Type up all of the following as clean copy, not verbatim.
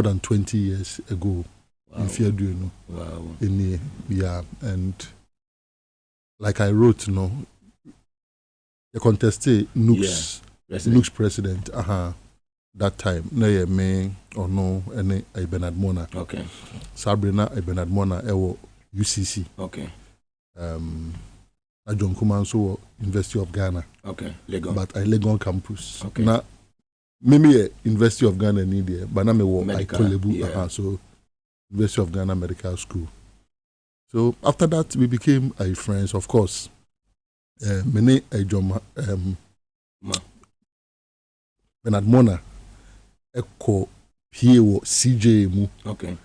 than 20 years ago. Wow. In fear, you know. Wow. Yeah, and like I wrote, you know, the contested Nooks president. That time, no, me or no, any Bernard Mona. Okay. Sabrina Bernard Mona, UCC. Okay. John Kumanso, University of Ghana. Okay. Legon. But I Legon campus. Okay. Now, maybe University of Ghana need there, but I'm I Kolebu. So University of Ghana Medical School. So after that, we became friends, of course. Many John Bernard Mona. Echo PAO CJ mu. Okay.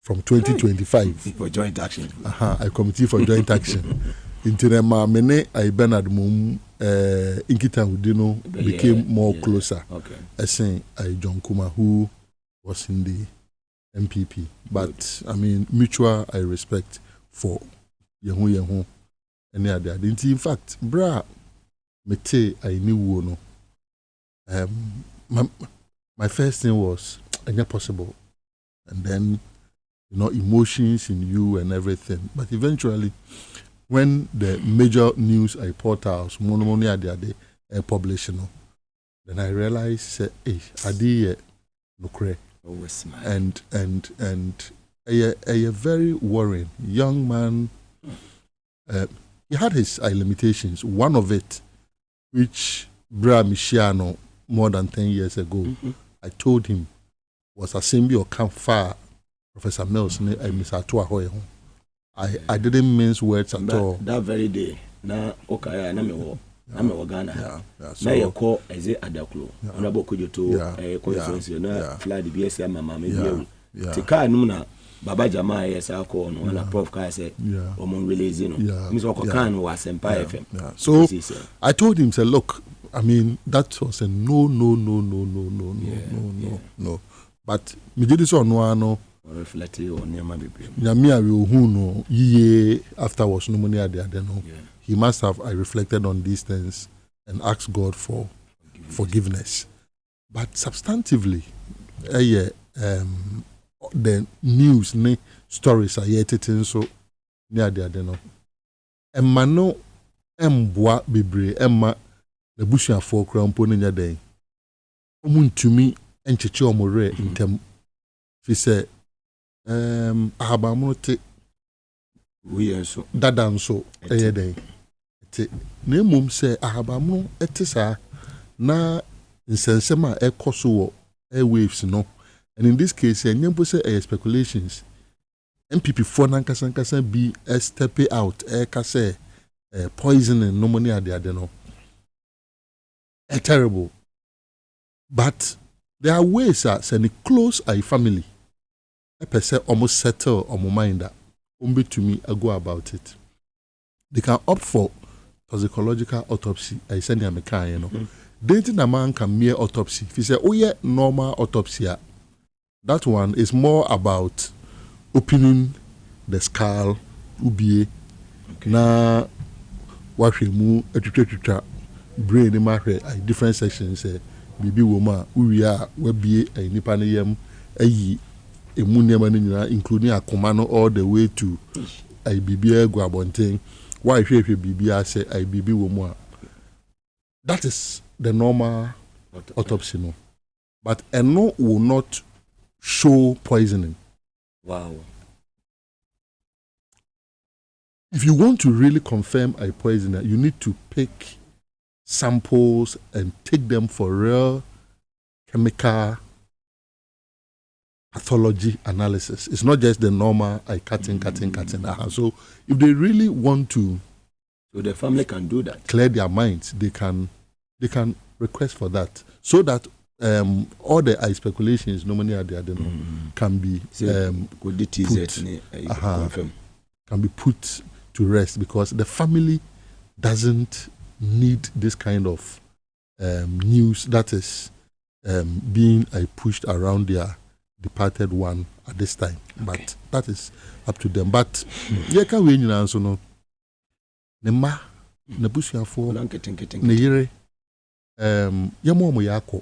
From 2025 for joint action. A committee for joint action. Into ma mene Bernard Mum Inkita Udino became more closer. Okay. I say John Kuma who was in the MPP. But I mean mutual I respect for Yehu any other. In fact, bra mete I knew no. My first thing was, possible. And then, you know, emotions in you and everything. But eventually, when the major news portals, Monomoni publishing, then I realized, hey, I did no cray. And a very worrying young man. He had his limitations. One of it, which Bra Michiano, more than 10 years ago, I told him was assembly or camp far Professor Mills and Mr. Tuahoy. I didn't mince words at all. That very day, na okay, na me Ghana. Na you call as a adaklo. Honorable Kujoto, conference na fly the BSM mama me bi. Tika no na Baba Jama yes alcohol no na Prof Kai say omon release no. Me so kan was Empire FM. So I told him, say, look, I mean, that was a no. But me did this on one reflecting on your money. Yamia will no ye afterwards no money at the other no. He must have I reflected on these things and asked God for forgiveness. But substantively, the news stories are yet so near the other no. Emma no emboa bebre emma the bushia for crown pony ya day. To me, and chicho more in tem. He said, Ahabamote, we are so dadan so a day. Nemum say, Ahabamo, etisa na insensema e koso airwaves no. And in this case, nyempo say speculations. MPP for nankasan be a step out, kase poison and no money at the other no. Terrible. But there are ways that send close a family. A person almost settle on my mind that to me I go about it. They can opt for toxicological autopsy. I send them a car, you know. Dating a man can mere autopsy. If you say, oh yeah, normal autopsy, that one is more about opening the skull, ubie, na washemu, etc. Brain in my different sections, Bibi Woma, Uria, Webie, a Nipanayam, a Muniaman, including a commando all the way to a Bibia Guabonting. Why if Bibia say a Bibi Woma? That is the normal autopsy, no. But a no will not show poisoning. Wow. If you want to really confirm a poisoner, you need to pick samples and take them for real chemical pathology analysis. It's not just the normal cutting. So if they really want to, so the family can do that, clear their minds, they can request for that, so that all the speculations normally at the other can be can be put to rest, because the family doesn't need this kind of news that is being pushed around their departed one at this time. Okay. But that is up to them. But yeah, can we answer no? Ne bushia for ne yere yamo mo yako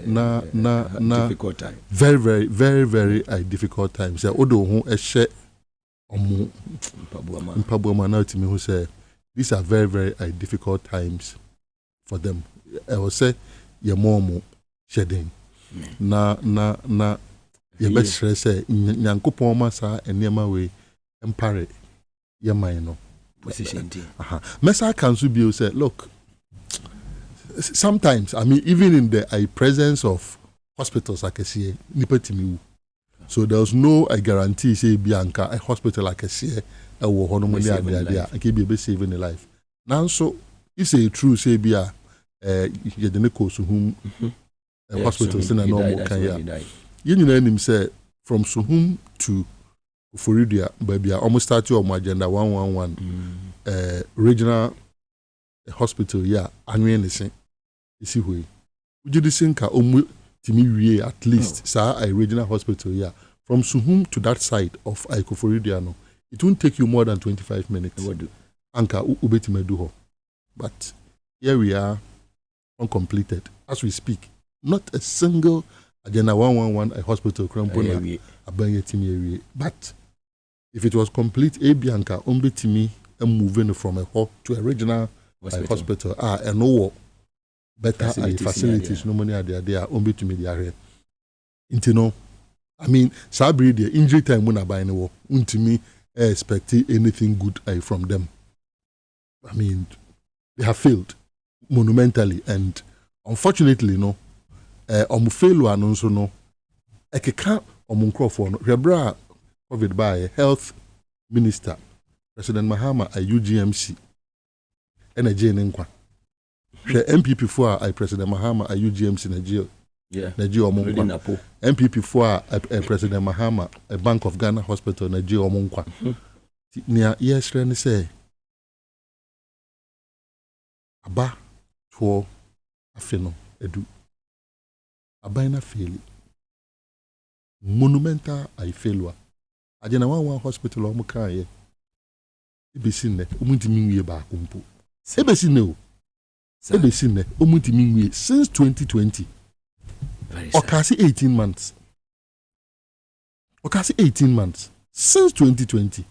difficult time. Very difficult time. Say odo ho ehye omo mpabuama na timi who say these are very difficult times for them. I will say ye momo shedding. Na ye be say nyankopon ma sa enema we empare ye man no position. Mesa council bill say look, sometimes I mean even in the presence of hospitals like I see nipetimi. So there was no guarantee say Bianca a hospital like I see a wo hono mo dia I can be saving a life. Now so if say true say bia you dey ko Suhum hospital say na no kan ya. You know him say from Suhum to Florida baby almost start your agenda 111 regional hospital yeah anwe ne sen isi hoyi. Would you think timi at least a regional hospital yeah from Suhum to that side of Florida it won't take you more than 25 minutes. Anka ubetime do ho. But here we are uncompleted as we speak. Not a single agenda 111 hospital crampona abanye timi. But if it was complete, Bianca umbetimi moving from a hub to a regional hospital and no better facilities no money are there umbetimi there. Intino I mean sabri the injury time when buy no untimi expect anything good from them. I mean they have failed monumentally and unfortunately no failure no so no ekeka omunkrofo no rebra COVID by health minister President Mahama a UGMC and a Jane Nkwa. MPP for President Mahama a UGMC Nigeria Omunkwa. MPP for President Mahama a Bank of Ghana Hospital Nigeria Omunkwa. Nia yes ren say aba to afeno edu abaina fail monumental I failure. Agena 111 hospital omo kan ye ebesin ne omuntimi nwie ba akompo ebesin ne o ebesin ne omuntimi nwie since 2020 okasi 18 months since 2020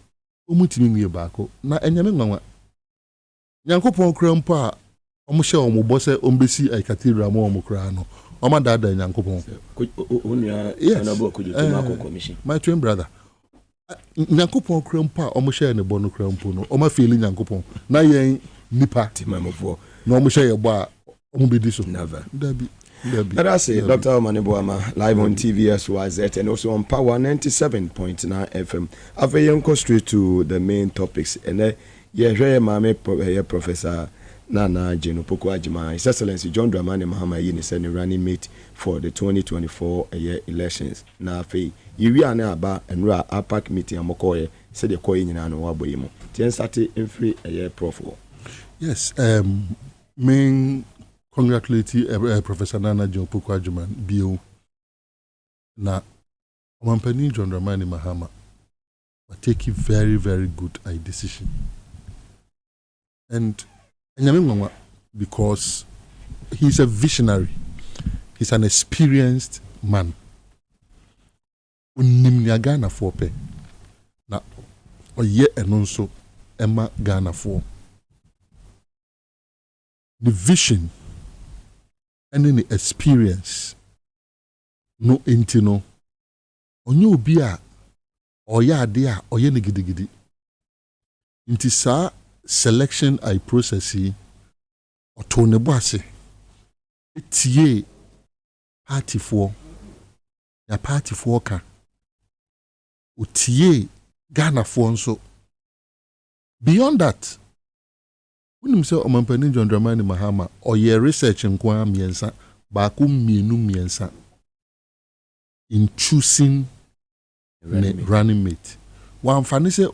omuntimi nwie ba ako na enyame nwanwa nyankopon krampo a omo hye omo bose ombesi ai cathedral mo omo kra no omo dada nyankopon my twin brother nyankopon krampo omo hye ne bo no krampo no omo feel nyankopon na yen nipa timamofo na omo hye ye bo a omo bedi so never dabi Let us say Dr. Maniboama live on TVSYZ and also on Power 97.9 FM. I've go straight to the main topics and Professor Nana Jeno Poko Ajima, His Excellency John Dramani Mahama Yini said running mate for the 2024 elections. Na fe yiwi ana aba enra APAC meeting amokoye said the koyi nyina no waboyimo. Tien sati free prof. Yes, main congratulate Professor Nana Jeno Poko Ajima bio na Omampani John Dramani Mahama take a very good decision. And because he's a visionary, he's an experienced man. Unimnia Ghana for pe na oye enonso Emma Ghana for the vision and then the experience no intino onye obi a oya ade a oye ne gidigidi inti saa selection I process otone boase etie party for ya party for ka otie Ghana for nso beyond that when say Omampani John Dramani Mahama oye research nkwa miensa baako miensa in choosing running mate one fani say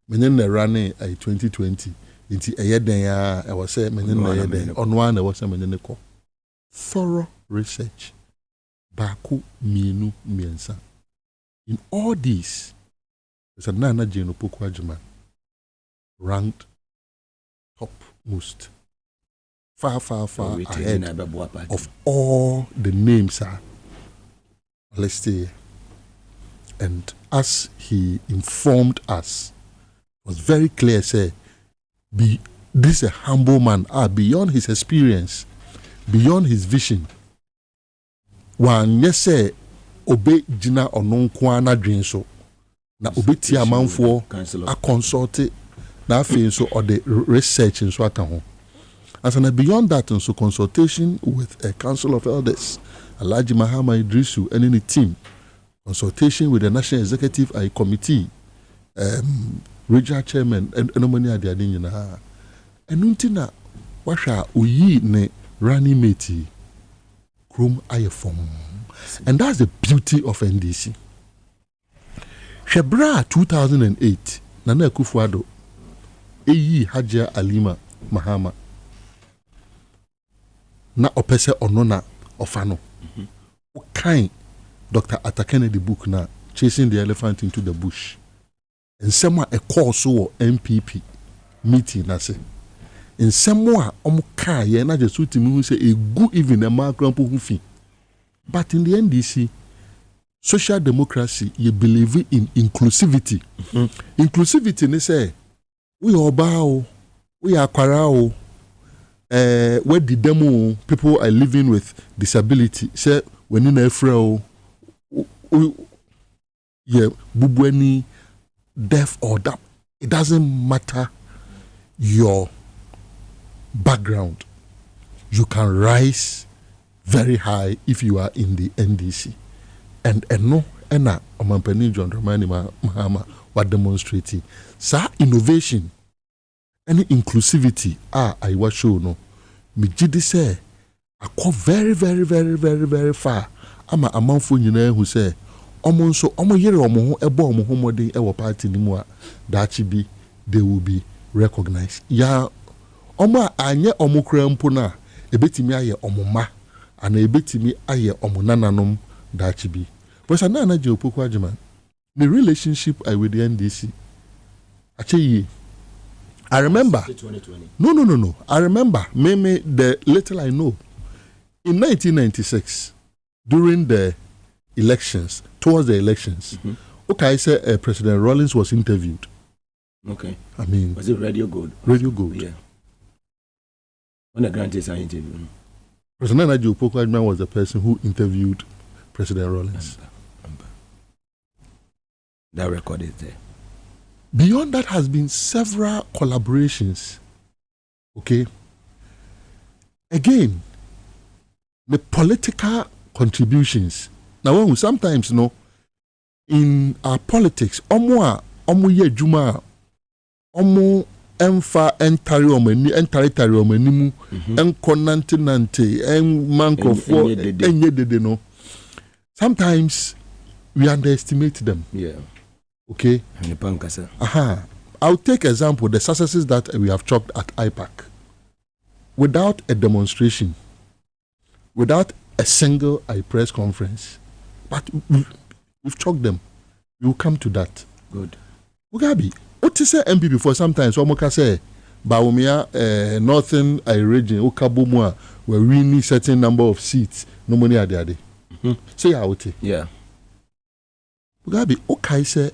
menen na running 2020 inti eyeden ya e was say menen na eyeden onwa na was say menen ko thorough research baako mienu miensa in all these there's a Nana Jeno Poko Ajima ranked top most far ahead of all the names are listed. And as he informed us, it was very clear, say, this is a humble man, beyond his experience, beyond his vision. One yes say obey jina ononkwa na dwen so na obeti amanfo a consult na afi so or the research so aka ho. As and beyond that, so consultation with a council of elders, Alhaji Mahama Idrisu and any team, consultation with the National Executive Committee, regional chairman, and many other things. And untina washa uyi ne rani meti krum ayefom, and that's the beauty of NDC. Shebra 2008, Nana Akufo-Addo, eyi Hajia Alima Mahama. Na opese onona ofano. Kind Dr. Atta Kennedy book na Chasing the Elephant into the Bush. And someone a course or MPP meeting na se. And someone omuka ye na just suit me say a good evening a macrampo hufi. But in the NDC, social democracy, you believe in inclusivity. Inclusivity ne say we oba we akwara where the demo people are living with disability. Say when in April, yeah, bubweni, deaf or dumb. It doesn't matter your background. You can rise very high if you are in the NDC. And no, ena omampeni John Dramani Mahama were demonstrating. Sa innovation. Any inclusivity I was show no me jidi say I go very far ama amanfo nyina hu say omo nso omo yere omo ho ebo omo ho modern e wo party ni mu a dachi bi they will be recognized ya omo anye omo kra mpo na ebetimi aye omo ma ana ebetimi aye omo nananom dachi bi but na na je opoku agyeman the relationship I with the NDC ache I remember. No. I remember. Maybe the little I know. In 1996, during the elections, towards the elections, okay, I said President Rawlings was interviewed. Okay. I mean, was it Radio Gold? Radio Gold. Yeah. When the grantees are interviewed. President Nana Akufo-Addo was the person who interviewed President Rawlings. That record is there. Beyond that has been several collaborations. Okay. Again, the political contributions. Now, when sometimes, in our politics, omo ye juma, omo emfa entari omenimu, enkonante, mankrofo, enye dede no. Sometimes we underestimate them. Yeah. Okay. I'll take example the successes that we have chalked at IPAC. Without a demonstration, without a single press conference, but we've chalked them. We will come to that. Good. Mugabe, what is say MP before sometimes? Omoka say, Baumia, Northern region, Okabumwa, where we need certain number of seats. No money are there. Say how it. Yeah. Mugabe, okay, say.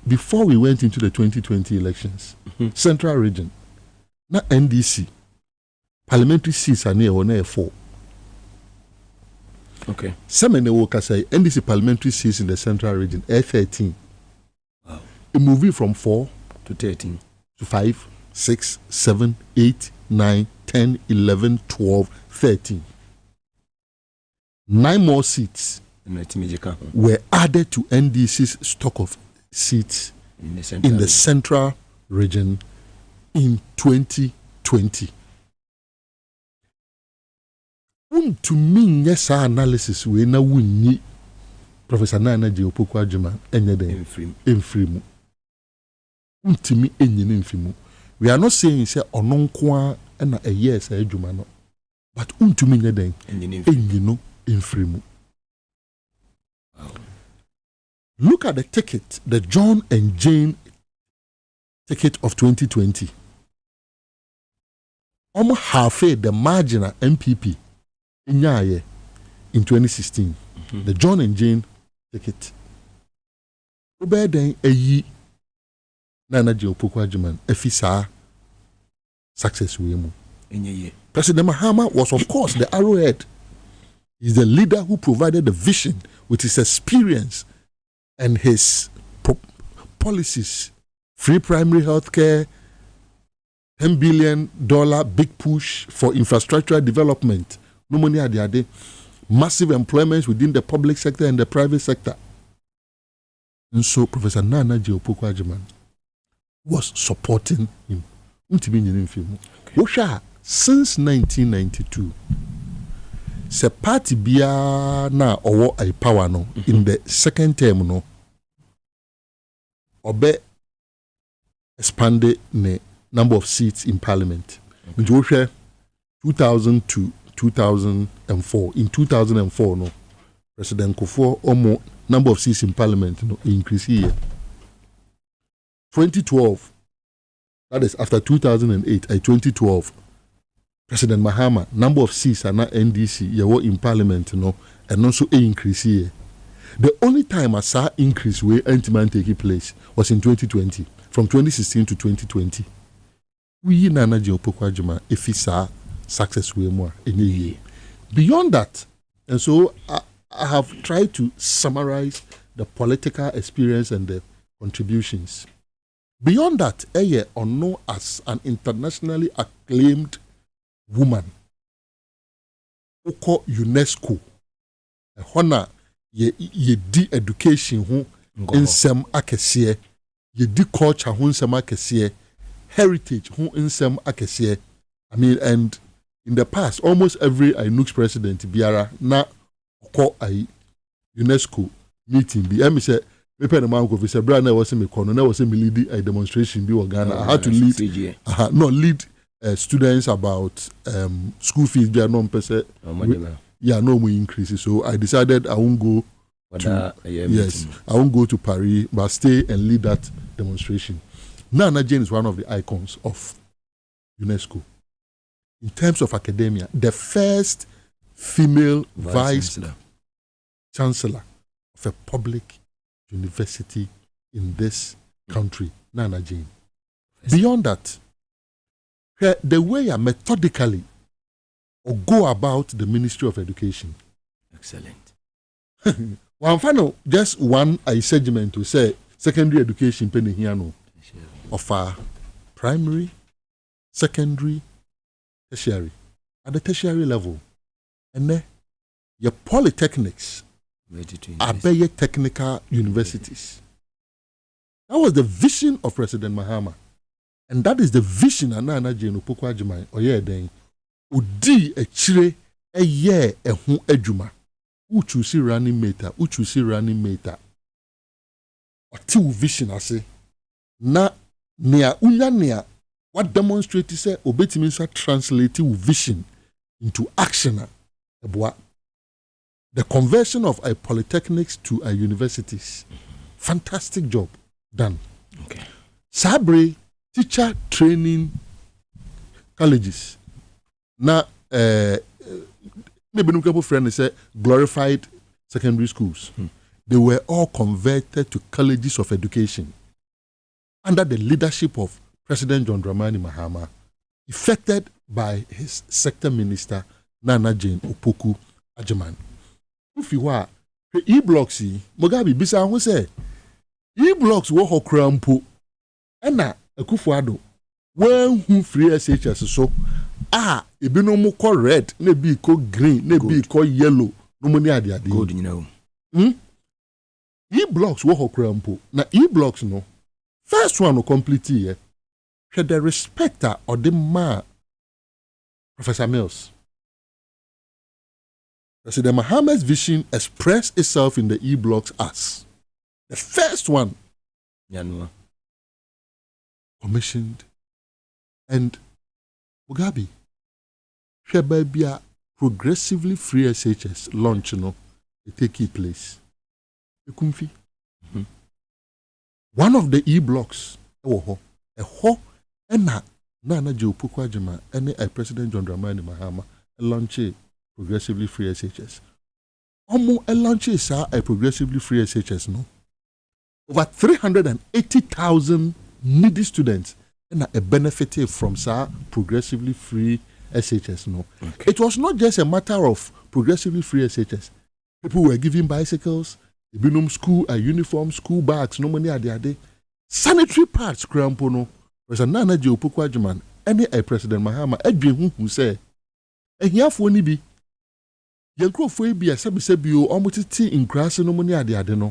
Before we went into the 2020 elections, Central Region, not NDC, parliamentary seats are near 4. Okay. Some in the worker say NDC parliamentary seats in the Central Region are 13. Wow. It moving from 4 to 13 to 5, 6, 7, 8, 9, 10, 11, 12, 13. 9 more seats were added to NDC's stock of seats in the Central Region in 2020. To me, yes, our analysis we na wunni Professor Nana Akufo-Addo enyede emfrimu. To me, enyine emfrimu. We are not saying say ononkwa na a yes adwuma no, but to me nyeden enyino emfrimu. Look at the ticket, the John and Jane ticket of 2020. almost half the marginal MPP in 2016. The John and Jane ticket. Obey then a ye Nana Opoku-Agyeman efisa success we mu. President Mahama was of course the arrowhead. He's the leader who provided the vision with his experience and his policies. Free primary health care, $10 billion big push for infrastructure development. No money at the day. Massive employment within the public sector and the private sector. And so Professor Nana Opoku-Agyeman was supporting him. Okay. Since 1992, the party bia na owo a power no in the second term no obe expanded the number of seats in parliament. Okay. 2000 to 2004. In 2004, no, President Kufuor Omo number of seats in parliament no increase here. 2012, that is after 2008, 2012, President Mahama number of seats are not NDC yawo in parliament no and also a increase here. The only time I saw increase where anti-man taking place was in 2020, from 2016 to 2020. We Nana Opoku-Agyeman efisa success way more in a year. Beyond that, and so I have tried to summarize the political experience and the contributions. Beyond that, Eye or known as an internationally acclaimed woman, Oko UNESCO, a honor ye di education who in some akesiye, ye di culture who in some akesiye, heritage who in some akesiye. I mean, and in the past, almost every INUX president biara na oko a UNESCO meeting bi. I say, me pen man go visa brand na was me kono na was me lead a demonstration bi wa Ghana. I had to lead students about school fees bi no pese. Yeah, no more increases. So I decided I won't go to I won't go to Paris, but stay and lead that demonstration. Nana Jane is one of the icons of UNESCO. In terms of academia, the first female vice chancellor of a public university in this country, Nana Jane. Beyond that, the way I methodically or go about the Ministry of Education. Excellent. One final, just one segment to say secondary education penny here no of our primary, secondary, tertiary, at the tertiary level, and then your polytechnics are very technical universities. That was the vision of President Mahama, and that is the vision of Nana Jane Opoku-Agyeman. Then. Udi a chire a year a hu edjuma. Uchu si running meter, Oti vision ase. Na nea unya nea what demonstrate say obetimi nsa translate vision into action. The conversion of a polytechnics to a universities. Fantastic job done. Okay. Sabre teacher training colleges. Now, maybe no couple friends say glorified secondary schools. They were all converted to colleges of education under the leadership of President John Dramani Mahama, effected by his sector minister Nana Jane Opoku-Agyeman. If you are e-blocks, Mugabe bisa who say e-blocks wo ho krampo, ena Akufo-Addo when who free SHS so ebi no mo call red, ne bi ko green, ne bi ko yellow, no money ade. Good, you know. E-blocks wo ho krampo. Na e-blocks no. First one no complete here. The respecter or the man Professor Mills. President Mahama's vision expressed itself in the e-blocks as the first one commissioned, and Mugabe Shebabia progressively free SHS launch take place. One of the e-blocks a ho and Nana Joe Pukwajima, any President John Dramani Mahama, launch progressively free SHS. Omo a launch is a progressively free SHS, no? Over 380,000 needy students and a benefited from progressively free SHS, no? Okay. It was not just a matter of progressively free SHS. People were given bicycles, binum school, a uniform, school bags, no money at the day. Sanitary pads, Crampono, was a Nana Joe Pukwajima, any President Mahama, Edwin who say, and here for Nibi. Yankro for be a sabisabio, almost tea in grass no money at the adeno.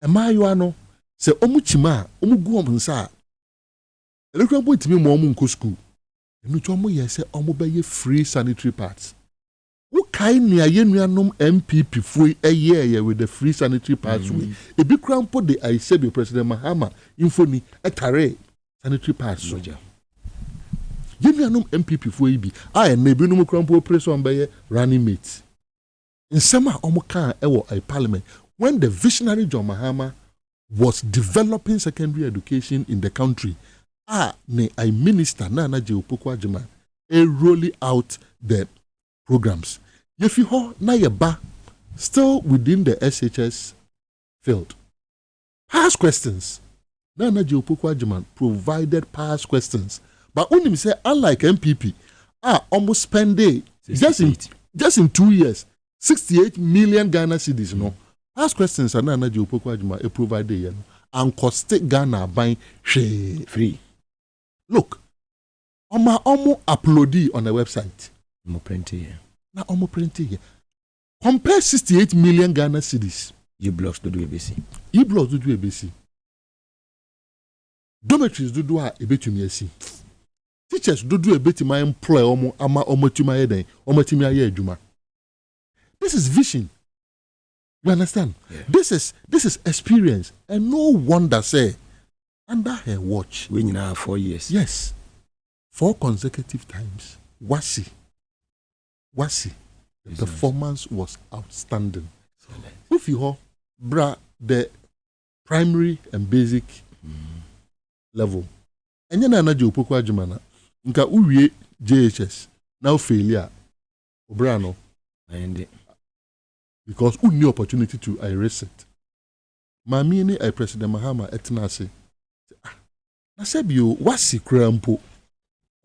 And my yuano, say Omuchima, Omuguam sa. Electoral boy to me, Momunko school. And Nutomo, yes, Omobay free sanitary pads. Who kind near Yenuanum MPP for a year with the free sanitary pads? A big crown put the I said President Mahama, Infoni, a tare sanitary pads. Yenuanum MPP for EB. I and Nebunum Crampo press on by running mates. In summer, Omoka Ewo a parliament, when the visionary John Mahama was developing secondary education in the country, ne I minister Nana Jeopokwa a rolling out the programs. Yefiho na yeba still within the SHS field. Past questions. Nana Jeopokwa provided past questions. But when him say, unlike MPP, almost spend day just in 2 years. 68 million Ghana cedis, no. Past questions are Nana Jeopokwa provided and cost Ghana buying free. Look, Omo upload on the website. Omo print here. Now Omo print here. Compare 68 million Ghana cedis. E-blocks to do ABC. E-blocks to do ABC. Dormitories do a betumi asi. Teachers do a betumi employ Omo ama Omo tuma yeden. Omo timi aye adwuma. This is vision. You understand? Yeah. This is experience. And no wonder say, under her watch. We now 4 years. Yes. 4 consecutive times. Wasi. The performance was outstanding. If you bra the primary and basic level. And then na Jeopokwa Jumana. Nka uwie JHS. Now failure. Obrano. And because who knew opportunity to erase it. Mamini I President Mahama etnase. Na sebio wasi krampo.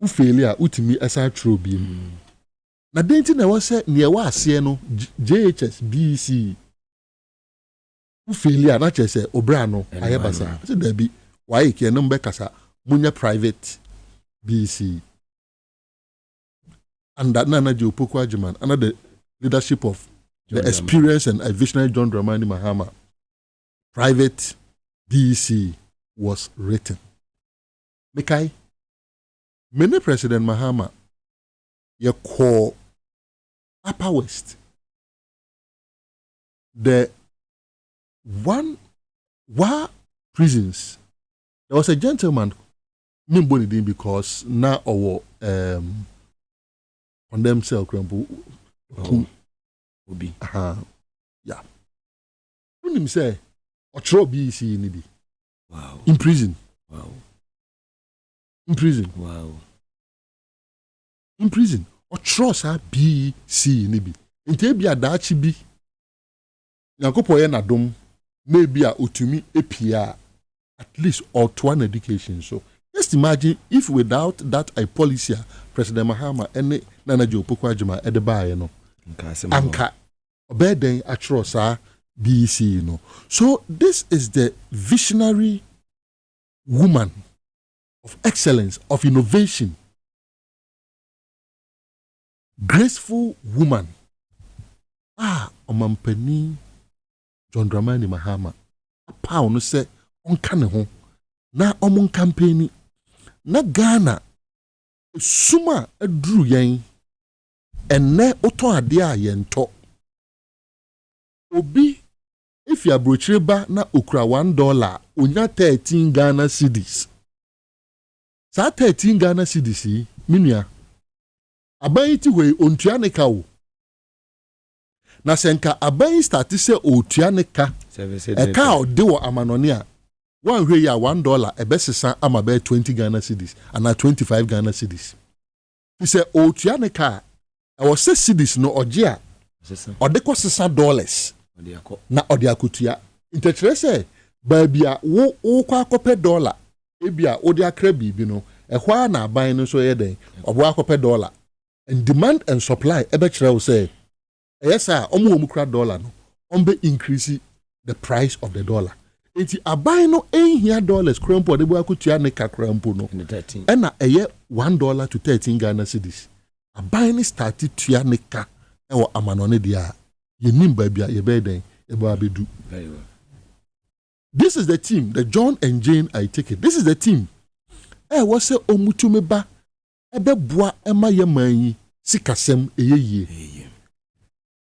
U failure utimi asa trobi. Na denti na wase ne wa ase no JHS BC. U failure na chese obra no ayebasa. Se da bi why ke no mbekasa munya private BC. And that Nana Jeopokwa under the leadership of the experience and a visionary John Dramani Mahama, private BC was written. Mekai, many President Mahama, you call Upper West. The prisons. There was a gentleman, Nimbonidin, because now our condemned cell crumble. Obi. Yeah. When him say, Otro BC nibi. Wow. In prison. Wow. In prison. Wow. In prison. Otro sa BC nibi. Inte bia dachi bi. Nyakopo ye na dom. Maybe a utumi epia at least or to one education. So just imagine if without that a policy, President Mahama and Nana Jeopokwa at the bar, you know. Anka obeden atrosa BC, you know. So this is the visionary woman of excellence, of innovation, graceful woman. Omampani John Dramani Mahama. Pa no se onka ne ho na omon campaign na Ghana suma aduru yen enne oton ade a yento obi if you abrochire ba na okura $1 onya 13 Ghana cedis sa 13 Ghana cedis minua aban ti hoi ontua ne ka wo na senka aban start se otua ne ka e ka ode wo amanone a one way ya $1 a best san ama be 20 Ghana cedis and 25 Ghana cedis. He said, "Oh, Tianeka, I was 6 cedis no ojia or de cost $6 na odiakutia." Interest baby wo kwa kope dollar ebia odi akra bibi no ehwa na aban no so ye den obo akope dollar and demand and supply ebe kire wo say yes sir omo kra dollar no ombe increase the price of the dollar enti aban no ehia dollars krampo de bo akutua ne kakrampo no na eye $1 to 13 Ghana cedis aban ni start tua ne ka e wo amanone dia ye nim baby ye be den e bo abedu. Very well. This is the team, the John and Jane I take it. This is the team. Was say omutumeba ebe bua ema yemanyi sikasem eyeye.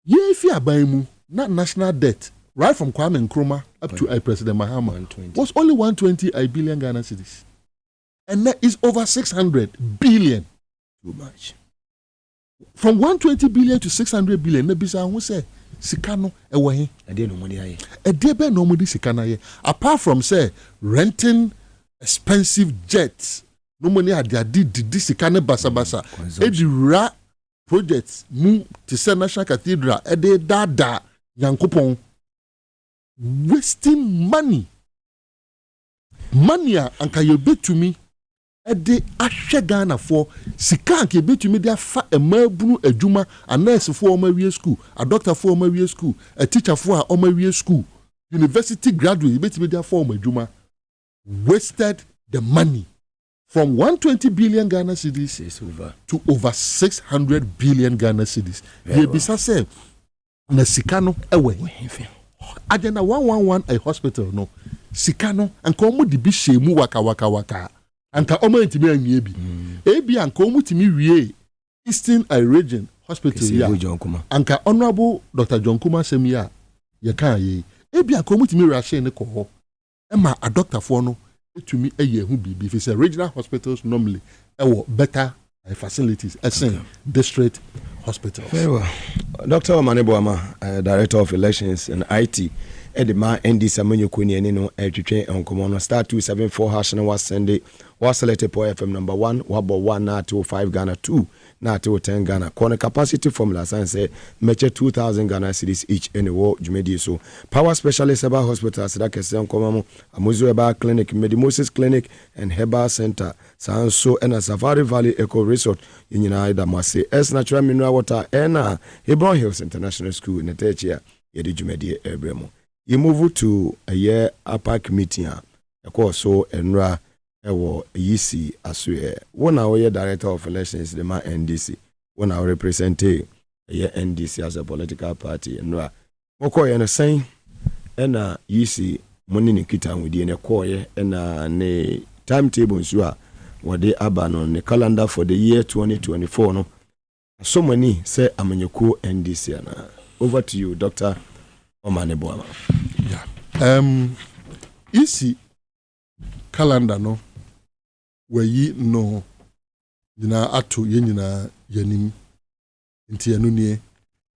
Ye fi aban mu na national debt right from Kwame Nkrumah up to President Mahama was only 120 billion Ghana cedis. And that is over 600 billion. Too much. From 120 billion to 600 billion, nebisa who say sikano ewahi ade no modi aye ade be no modi sikana ye apart from say renting expensive jets no money ade di sikane basa edira projects mu to say National Cathedral ede dada yankopon wasting money anka ye betumi ede ahwe Ghana for sika anka ye betumi de afa emabunu adwuma a nurse for omawie school a doctor for omawie school a teacher for omawie school university graduate ye betumi de afa omadwuma wasted the money from 120 billion Ghana cedis to over 600 billion Ghana cedis. Ye bisa say na sika no ewe agenda 111 a hospital no sika no anka omo de bi shemu waka anka omo ntimi anwie bi ebi anka omo timi wie Eastern Region Hospital ya anka honorable Dr. John Kuma Semia ye kan ye ebi anka omo timi rashe ne ko ho e ma a doctor for no etumi eye hu bibi fi say regional hospitals normally better facilities as district hospitals. Very well. Dr. Omane Boama, Director of Elections and IT Edema ND Samunyo Kuni no etwetwe enkomo star 274 hash na wasende select po FM number 1 wabo 1 na 25 Ghana 2 na 10 Ghana corner capacity formula say meche 2000 Ghana cedis each anywhere jumedi so power specialist about hospital sada kese enkomo amuzu eba clinic Medimosis clinic and herbal center sanso and Safari Valley Eco Resort yinyina ida Maase S natural mineral water and Hebron Hills International School in Etechia yedi jumedi ebremo. You move to a year upper committee, a course so enra ewo yisi asue. One hour director of elections the man NDC. One hour represent a year NDC as a political party enra. Oko yana saying ena yisi money ni kita wudi ene koye ena ne timetable nsua wade abano ne calendar for the year 2024 no. So many say amanyoko NDC ana. Over to you, Dr. Omane Boama. Yeah. Isi calendar no weyi no nyina ato yenyina yanim nti anu nie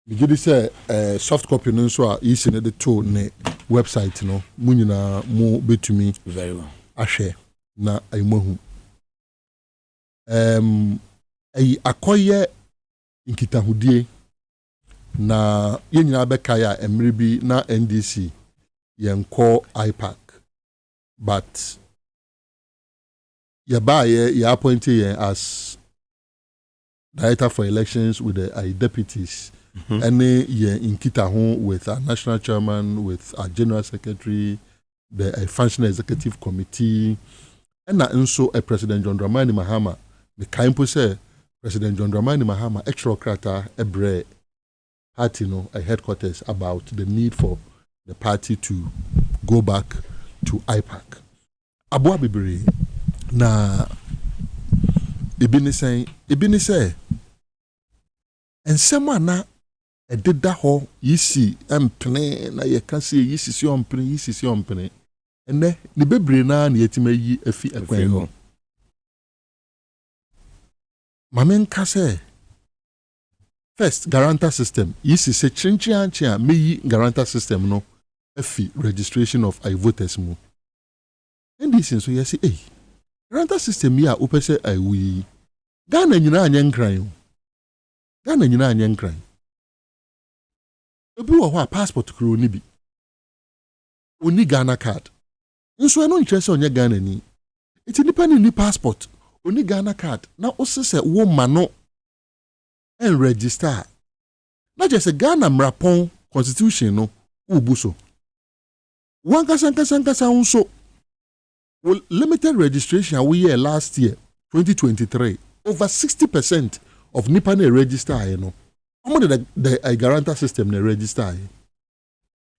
migidi say soft copy no so a isi ne de to ne website no mu nyina mu betumi very well ahwe na aymahu ayi akoye nkitahudie na yenyina beka ya emribi na NDC yenko IPAC but ye appointed as director for elections with the deputies and ye inkita home with our national chairman, with our general secretary, the functional executive committee and also a President John Dramani Mahama the kaimpo say President John Dramani Mahama extrocrata ebre party no a headquarters about the need for the party to go back to IPAC. Abua Bibiri na ibini say and someone na a did that ho yisi empene na ye can say yisi si ompene and ne ni bebre na na yetime yi afi akwan ho mamen ka say first guarantor system yisi se chinchianchia me yi guarantor system no afi registration of voters mu NDC so you say, hey, rental system here, upese I we Ghana nyina anya nkran. Ghana nyina anya nkran. Obi wo ho passport kuro ni bi. Oni Ghana card. Nso eno nkyerɛ sɛ onye Ghana ni. Iti nipa ni passport, oni Ghana card na osese wo ma no en register. Na je sɛ Ghana mrapon constitution no ubu so. Wan kasa nso limited registration we year last year 2023 over 60% of nipa na register you know. The guarantor system na register.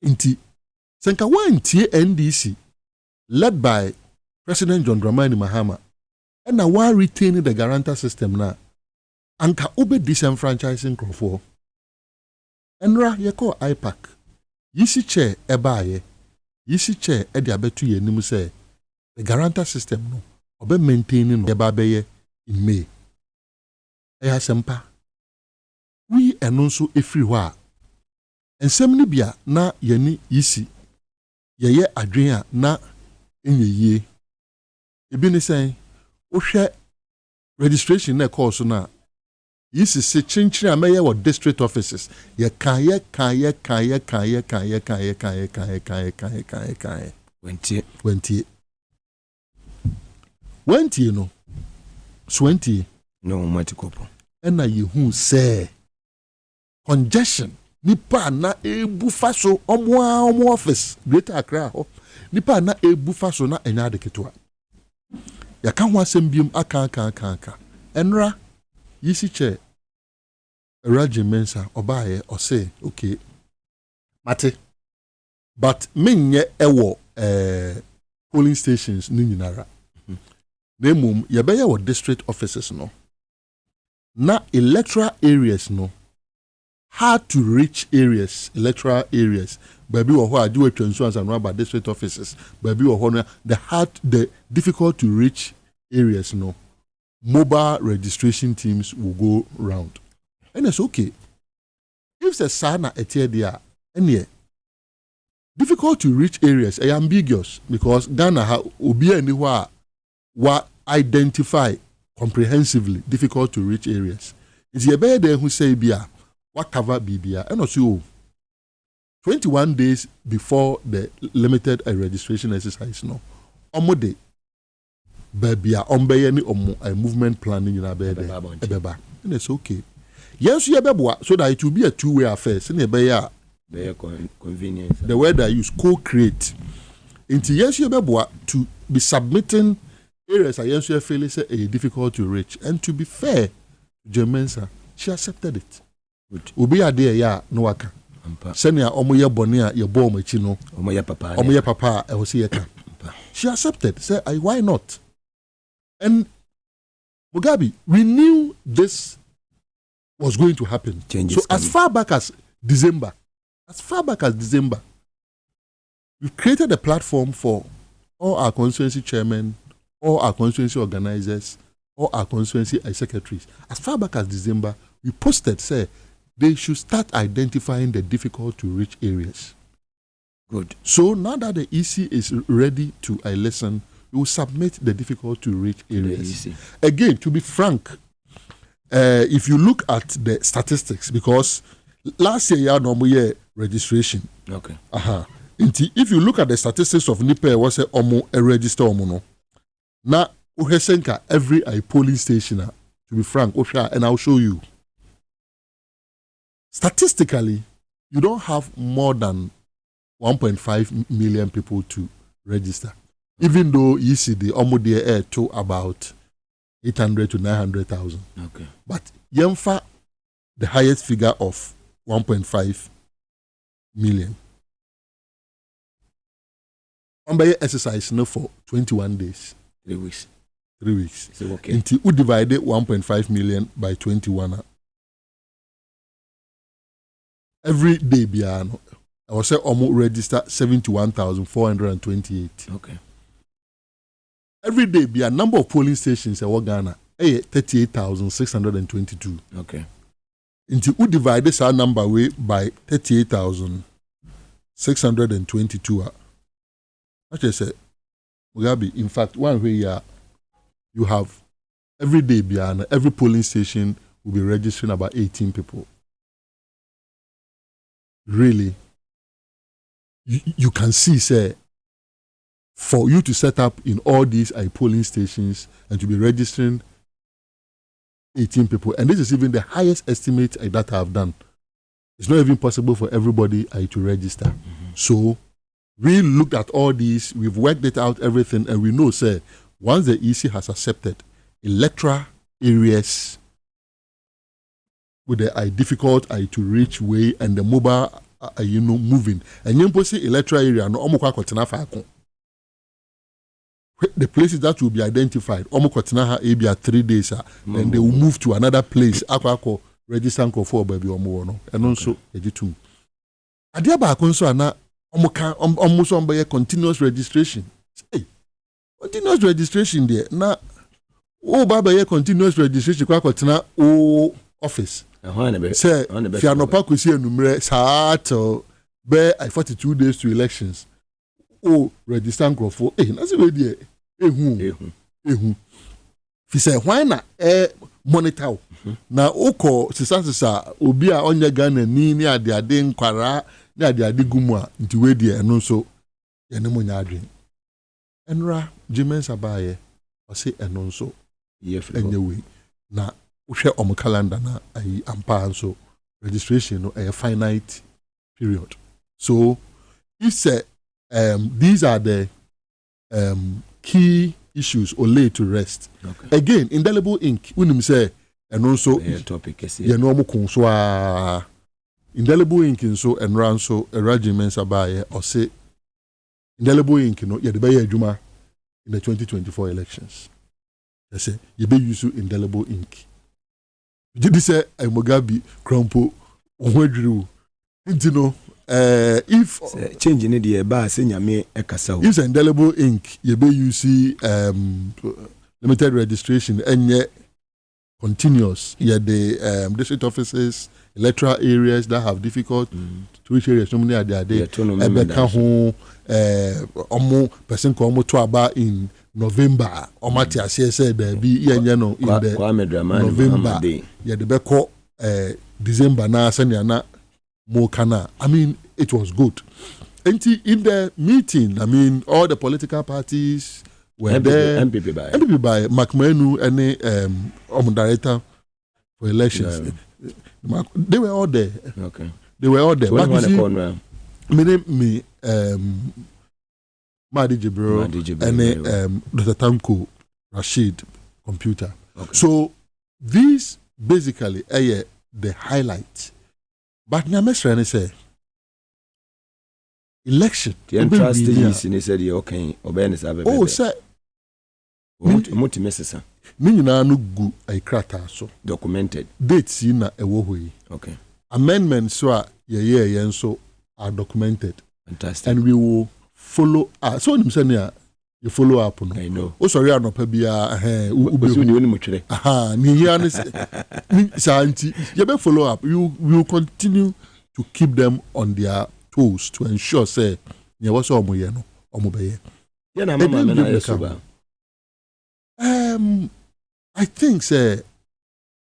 Inti senka wan tie NDC led by President John Dramani Mahama and na wan retain the guarantor system na anka ube disenfranchising crofo. Enra yeko IPAC yisi chair ebaye yisi chair edi abetu ye nimu say the guarantor system no obe maintaining no yeba beye in May. Eya sempa we enonso efiri ho a ensem ni bia na yani yisi yeye adwen a na enyeye ebi ni say ohwe registration na course na yisi se chinchiri ameye wo district offices ye kan 20 no 20 no matikopo ena yehu say congestion nipa na ebufa so omo office Greater Accra ho nipa na ebufa so na enya de ketwa ya kan ho asem biem aka enra yisi che Mugabe Maase obaye o say okay mate but menye ewo polling stations ni nyinara na mum yebeye wo district offices no na electoral areas no hard to reach areas, electoral areas. Baby wo ho ade watwa insurance and about district offices. Baby wo ho no the difficult to reach areas no. Mobile registration teams will go round. And it's okay. If the sana etie dia ene difficult to reach areas are ambiguous because Ghana ha obi ani ho a wa identify comprehensively difficult to reach areas. Is ye be there who say bia what cover BBA and also 21 days before the limited registration exercise no omode babia ombeye ni omo a movement planning in abeba and it's okay yes you beboa so that it will be a two-way affair sin e be ya convenience the word I use co-create into yes you beboa to be submitting areas I yes you feel say a difficult to reach and to be fair Jemensa she accepted it. Obi ade ya no waka senia omoye bone a ye bo machi no omoye papa e ho se ye ka she accepted say why not and Mugabe we knew this was going to happen. Changes so as far back as December we've created a platform for all our constituency chairmen, all our constituency organizers, all our constituency secretaries. As far back as December we posted say they should start identifying the difficult to reach areas. Good. So now that the EC is ready to listen, we will submit the difficult to reach areas. Again, to be frank, if you look at the statistics, because last year you had normal year registration. Okay. If you look at the statistics of Nipe, was a register no. Now, uhesenka every polling station. To be frank, and I'll show you. Statistically, you don't have more than 1.5 million people to register. Even though you see the Omodie Air to about 800 to 900,000. Okay. But Yemfa, the highest figure of 1.5 million. Ombaye exercise no for 21 days. 3 weeks. 3 weeks. So okay. Until we divided 1.5 million by 21. Every day, Biano, I was say almost register 71,428. Okay. Every day, be a number of polling stations in Ghana, 38,622. Okay. Until we divide this number away by 38,622. Actually, say Mugabe, in fact, one way you have every day, Biana, every polling station will be registering about 18 people. Really, you can see, say, for you to set up in all these polling stations and to be registering 18 people, and this is even the highest estimate that I have done. It's not even possible for everybody to register. So we looked at all these, we've worked it out, everything, and we know, say, once the EC has accepted electoral areas with the difficult to reach way and the mobile, moving, and you can see electoral area no the places that will be identified, almost 3 days, then they will move to another place. Register for baby or and also editum. Adiaba conso na almost on continuous registration. Hey, continuous registration there. Na baba continuous registration kwa office. Say Fianopa kwesi enumere saa be 42 days to elections. Register for na se we there. Ehu. Fi say why na monitor na oko sisa obi a onye Ghana ni ade nkwara ni ade gumu a nti we die eno so ye ne munya adwen enra Jimen's abaye o se eno so enye we na uhwe om calendar na ampa so registration no a finite period. So if say these are the key issues or lay to rest. Okay. Again, indelible ink, unim say, and also you know so indelible ink and so and run so a regiment abaye or say indelible ink no ye the juma in the 2024 elections. They say you be use indelible ink. Did say Mugabe crumple onwedru know if change in the bar nyame ekasa use indelible ink you be use limited registration and continuous the district offices, electoral areas that have difficult to reach areas. So many are there. Ebeka ho person ko to about in November. Omati asese baby no in the November. Yeah, the beko December na sanya na mo kana. I mean, it was good. And in the meeting, I mean, all the political parties were there. MPP by McMenu and director for elections. Yeah. They were all there. Okay. They were all there. So but you see, me Madi Jibril and Dr. Tanko Rashid computer. Okay. So these basically are the highlights. But Nyamesrani say election. The entrance stages in said okay, obenes abe. Oh, sir. Muti mesesa. Ni nyina no gu aikrata so documented. Dates na ewo hoyi. Okay. Amendments so a ye so are documented. Fantastic. And we will follow so nim say you follow up no. I know. O sorry anopa bia ubehu ni mo twere. Ni hia ne santi you be follow up. We will continue to keep them on their toes to ensure say ne was omoye no omobeye. Ya na mama na yesuba. I think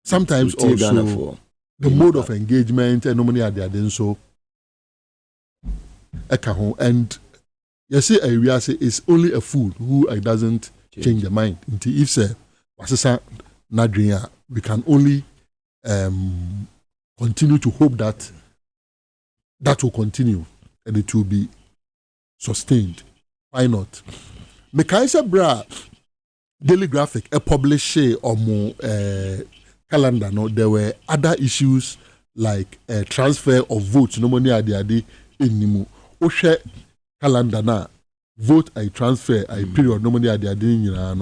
sometimes also the mode of engagement and normally are there so and you see area say it's only a fool who doesn't change their mind. If say we can only continue to hope that will continue and it will be sustained. Why not? Mekaisa bra Daily Graphic publish on calendar. No, there were other issues like transfer of votes. No money adi in Oshe calendar na vote I transfer I period. No money adi and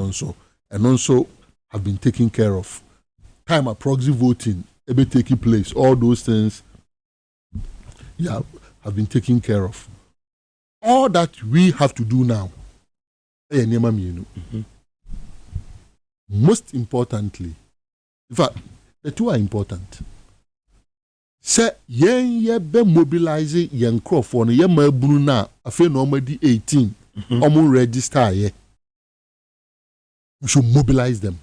also have been taken care of. Time of proxy voting be taking place. All those things, have been taken care of. All that we have to do now. Most importantly, in fact, the two are important. Say ye be mobilizing young crop for ye ma bruna afe no 18 omo register ye We should mobilize them.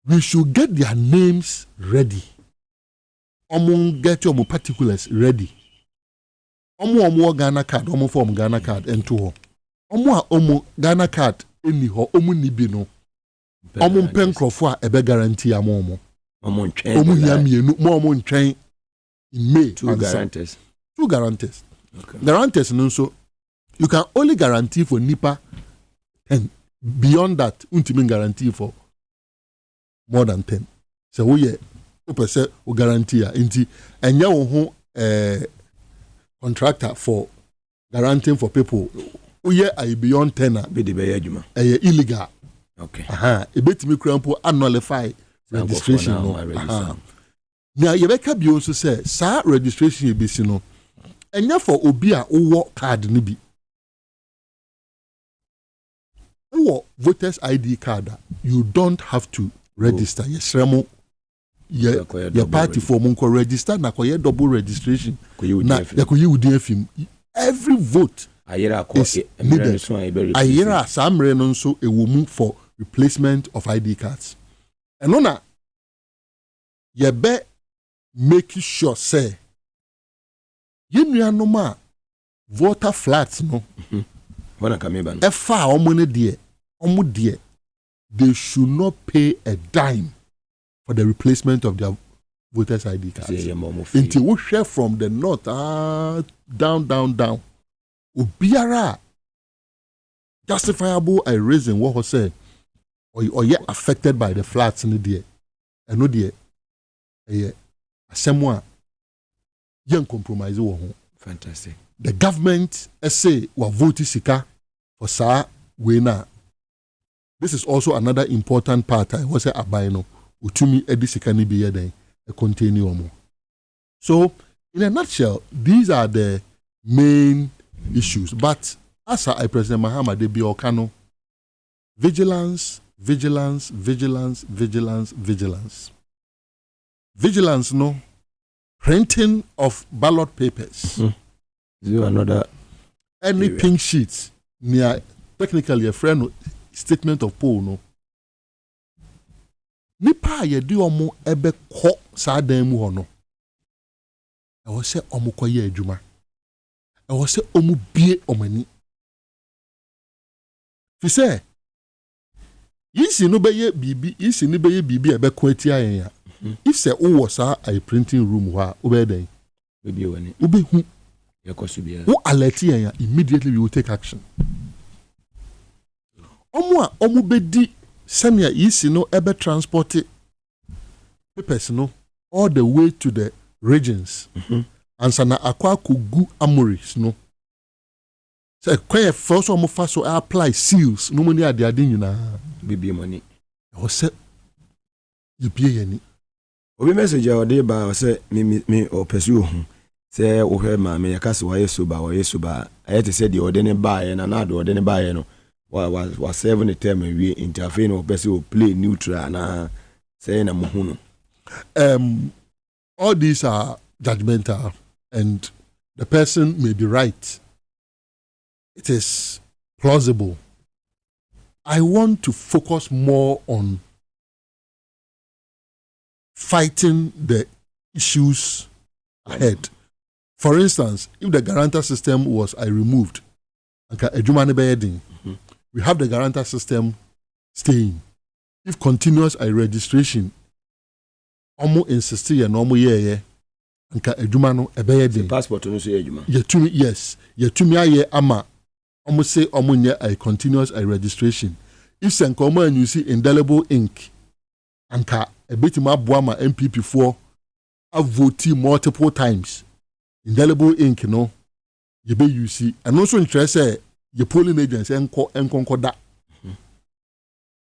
We should get their names ready. Get your particulars ready. Omo Ghana card, form Ghana card, and to omo Ghana card, anyhow, nibino. Penkrofwa ebe guarantee amomo. Omo train in May. Two guarantors. Okay. Guarantors, no, so you can only guarantee for NIPA, and beyond that, untimin guarantee for more than 10. So we guarantee inti and you contractor for guaranteeing for people who are beyond 10 illegal. Okay. A bit me crampo nullify registration. Now you be also say sa registration you be no. And for obia work card nibi. Voters ID card, you don't have to register. Yes, Remo. Your party for Munko register na koye double registration. Every vote is needed. Ayera samre nonso a woman for replacement of ID cards. And ona ye be make sure say no voter flats no. Efa omo die they should not pay a dime for the replacement of their voters ID cards. Until we share from the north down. Obiara justifiable a reason what was said or yet affected by the flats in the day. And no dear someone young compromise. Fantastic. The government say wa vote sika for sa wena. This is also another important part. I was say abaino utumi edi sika ni biye den e continue omo. So in a nutshell, these are the main issues. But as I President Mahama de bi okano, vigilance. Vigilance no printing of ballot papers. Another any area. Pink sheets near technically a friend statement of poll no. Nipa ye di omo ebe ko sa dan mu ho no. E wo se omo koye adwuma. E wo se omo bie omani. Fi se yisi no beye bibi ebe ko atia yen ya. If say o was a printing room wa obe den. Obi wani. Obi hu. Who alert you immediately we will take action. Omu bedi senia yisi no ebe transport papers no all the way to the regions. And sana akwa kugu amoris no. So kwaye first omu faso apply seals no money ade nyina bibi money. O se you pay any. Obi message o dey ba o se me o pursue ho. Say wohwe ma me yakase wa yesuba ayete say the ordene bae na the ordene bae no wa 7 term we intervene o person will play neutral na say na muhunu. All these are judgmental and the person may be right. It is plausible. I want to focus more on fighting the issues ahead. For instance, if the guarantor system was removed, we have the guarantor system staying. If continuous registration, omo insist ye no mo ye nka adwuma no ebeye passport no so adwuma. Yes, yetumi aye ama omo say omo nye a continuous registration. If senka omo and you see indelible ink, anka ebetima aboa ma MPP for have voted multiple times. Indelible ink no you be you see and also interest say your polling agents enko da.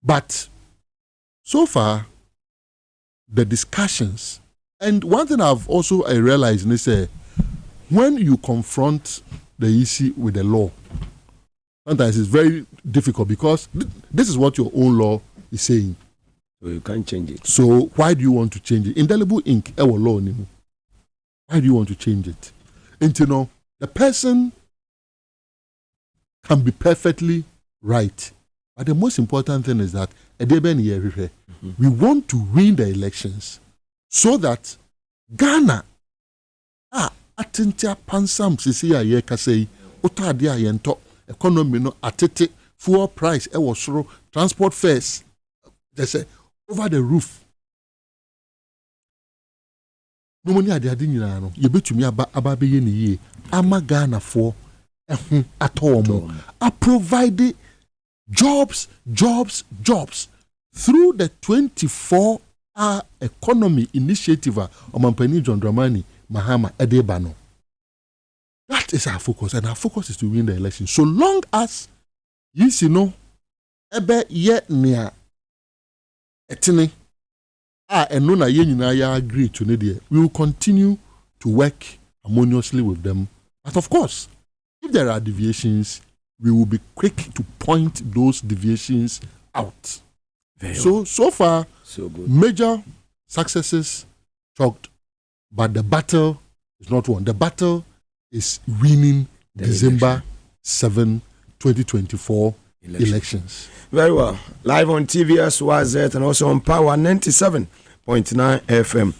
But so far the discussions, and one thing I've also realized is when you confront the issue with the law, sometimes it's very difficult because this is what your own law is saying. So you can't change it. So why do you want to change it? Indelible ink our law anymore. Why do you want to change it? And you know, the person can be perfectly right, But the most important thing is that we want to win the elections so that Ghana atentia pansam sisi a ye kasei otade a ye nto economy no atete fuel price e wo soro transport fares they say over the roof no money ade nyina no ye betumi aba be ye ne yie ama Ghana for ehun atomo a provide jobs through the 24-hour economy initiative Omampani John Dramani Mahama Edebano. That is our focus, and our focus is to win the election. So long as you know, ebe ye nia etini enuna ye nyina ya agree to ne we will continue to work harmoniously with them. But of course, if there are deviations, we will be quick to point those deviations out. So far, so good. Major successes chalked, but the battle is not won. The battle is winning the December 7, 2024 elections. Very well. Live on TVS YZ and also on Power 97.9 FM.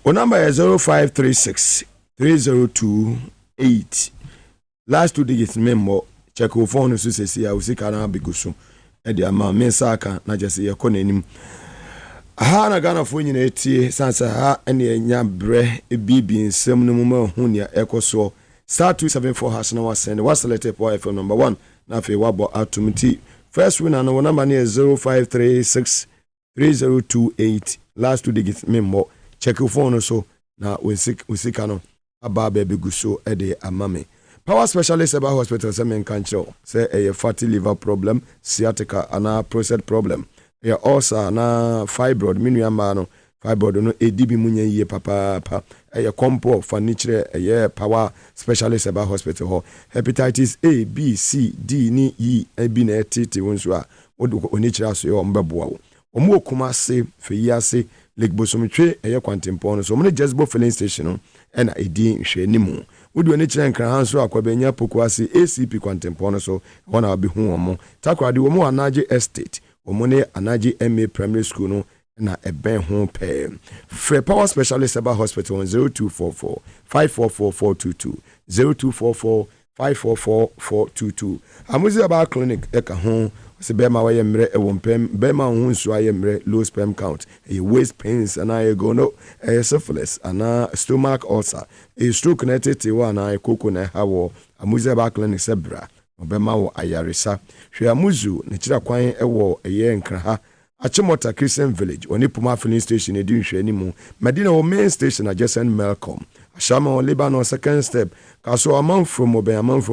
Our number is 0536 302 8. Last 2 digits member. Check your phone so say I will see kana bigusu. Edi ama mensaka na jese ye konanim. Ha na Ghana fo nyina etie sansa ha ene enya bre bibi nsem no mu hu ne ekoso star 274 has na wasend was selected for FM number 1 na fe wabo atumti first winner no number is 0536 3028 last 2 digits member check your phone so na usika no aba be bigusu ede amame. Power specialist about hospital say men can show say a fatty liver problem, sciatica and a prostate problem. Ya also na fibroid minuama no fibroid no edibi munye ye papa a compo furniture a power specialist about hospital ho hepatitis A B C D ni E abi na titi wonso a wodo onichira so yo mbeboa wo omo okuma se feyase lake bosomtwe eye kwantempo no so mo Jezbo filling station no e na edi hwanimu wodu ani kire nkran hanso akwabenya pokuase ACP kwantempo no so wona obehu omo takwade omo anaje estate omo ne anaje MA primary school no na eben ho pe free power specialist about hospital 0244 544422 0244 544422 amuzi about clinic eka ho se bema wa yemre e wompem bema ho nso ayemre low sperm count e waist pains and I go no syphilis and stomach ulcer e stroke connected to one I koko na hawo amuzi about clinic sebra obema wo ayaresa hwe amuzu ne kira kwan e wo eye nkra ha Achimota Christian Village, Onipuma filling station, a doing anymore. Medina or main station adjacent Melcom. Ashama or Lebanon second step. Kaso a month from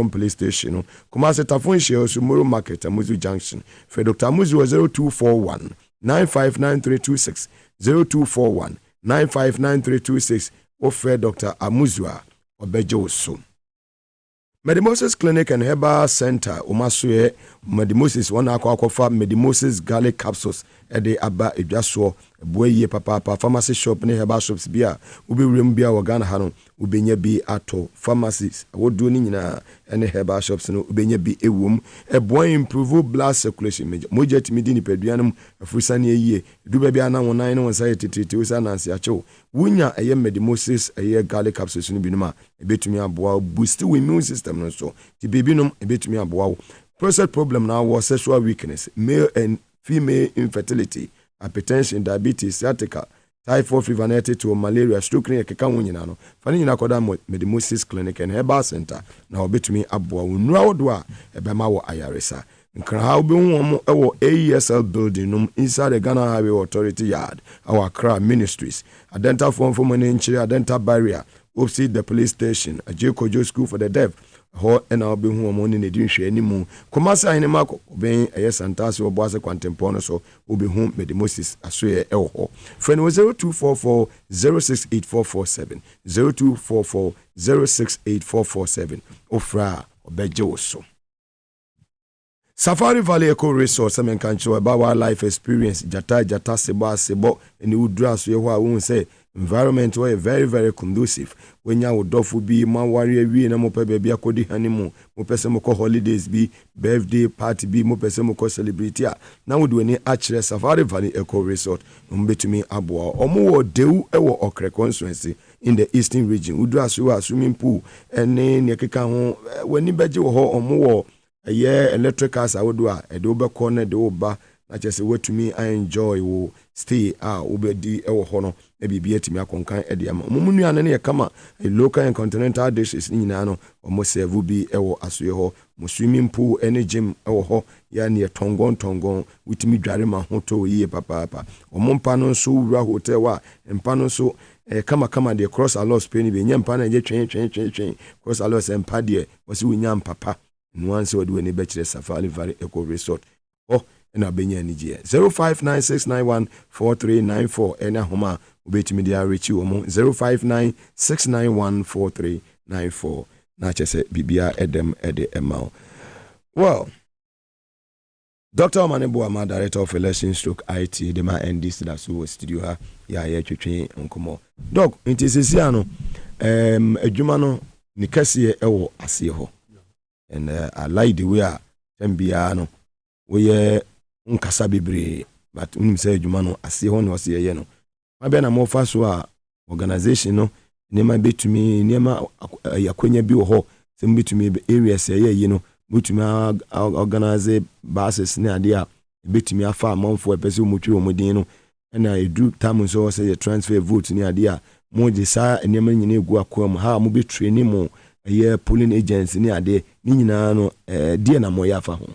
police station. Kumase Tafunshi or Sumuru Market, Amuzu Junction. For Dr. Amuzu 0241 959326 0241 959326 or for Dr. Amuzua or Bejoso. Medimosis Clinic and Herbal Center, Umasue, Medimosis, one aquafa, Medimosis garlic capsules, Ede Aba Ejaso, Boye Papa, pharmacy shop, ne herbal shops, beer, Ubi Rimbia, Wagana Hano, Ubenya be ato, pharmacies, what doing na any herbal shops, no Ubenya be a womb, a boy improve blood circulation, Mojet Medini Pedianum, a Fusani ye, Dubabiana 19 society to Nancy Acho, Wunya, a year Medimosis, a year garlic capsules in Binuma, a bit to me a boy, boost the immune system, so the baby a bit to me a boy. Prostate problem now was sexual weakness, male and female infertility, hypertension, diabetes, sciatica, typhoid fever, to malaria, stroke, and kekawunyano. Fanny Nakoda Medimosis Clinic and Herbal Center. Now bet me abwa unraudwa ebemawo ayaresa. Nkra be our AESL building inside the Ghana Highway Authority yard. Our Accra Ministries. A dental form for money in Chile, a dental barrier. Opposite the police station. A Jokojo school for the deaf. Ho and I'll be home on in the dinshi anymore. Comasa in a marco, obeying a yes and task or boss a quantempono, so will be home with the Moses Asway Elho. Friend was 0244 068447 0244 068447 Ofra or Bejoso. Safari Valley Eco Resource, I can show about wildlife experience, Jata Sebo, and you would dress your won't say, environment where very very conducive when ya wodofu bi ma ware awie na mo pe bia akodi honeymoon mo pese mo ko holidays bi birthday party bi mo pese mo ko celebrity a na wo do ni akire Safari Valley Eco Resort mo betumi aboa omo wo dew e wo Okre constituency in the eastern region udu aso swimming pool ene ne keka ho wani beje wo ho omo wo ye electric cars awodo a e de obekọ na de oba na chese wetumi enjoy wo stay obedi e wo ho no e bibia etimi akonkan e de ama omo nuane ne kama local and continental dishes nyina no omo serve bi e wo aso ho mo swimming pool ene gym e wo ho ya ne tongon wetimi dware ma ho to yie papa omo mpa no so wura hotel wa mpa no so kama de cross allows penny be nyampa na je twen cross allows empa de wasi wunyam papa nuance wode we ne be kire Safari Valley Eco Resort na benya ni je 0596914394 ena homa obetimi dia rechi wo mo 0596914394 na chese bibia edem ede emao. Well, Dr. Omanebo Ama, Director of Election Stroke IT, the ma NDC that so studio ha ya ye twetwe nkomo. Doc, intisisi ano adwuma no ni kase ewo ase ho. And I like the way mbia no we nkasa bebre but unim say adwuma no ase ho no ase ye no. Ma be na mo fa so a organization no nema betumi nema yakonya bi wo ho se mbetumi areas ye no mutumi organize bases ne ade a betumi afa amanfo epese mutwi wo modin no na edu time so say transfer vote ne ade a mo je sa nema nyina egu akwam ha mo be training mo ye polling agents ne ade ni nyina no die na mo ya fa ho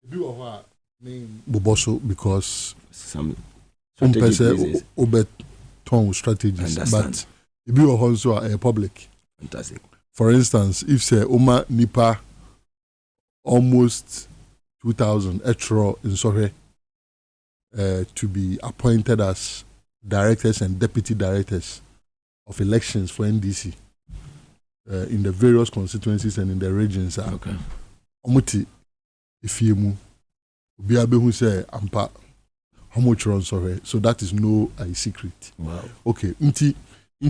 do of name Boboso because some strategies but it be also a public. Fantastic. For instance, if say Oma Nipa almost 2,000 Electoral in Sore to be appointed as directors and deputy directors of elections for NDC in the various constituencies and in the regions. Okay. Omuti ifiemu obiabe hu say ampa homochron Sore, so that is no secret. Wow. Okay, in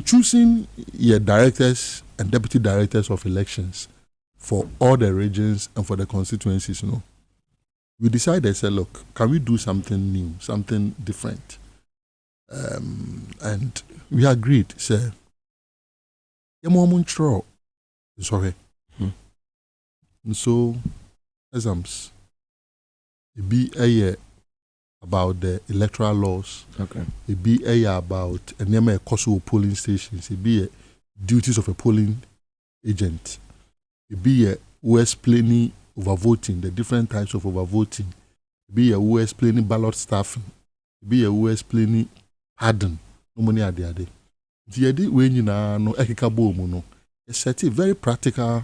choosing your directors and deputy directors of elections for all the regions and for the constituencies, we decided, say, look, can we do something new, something different? And we agreed, say, sorry. And so, exams, it be a year about the electoral laws. Okay. It be a year about a name of polling stations. It be a duties of a polling agent. It be a who explaining overvoting, the different types of overvoting. It be a who explaining ballot staffing. It be a who explaining pardon. No money at the other. The idea when you know ekikabo mu no. It's very practical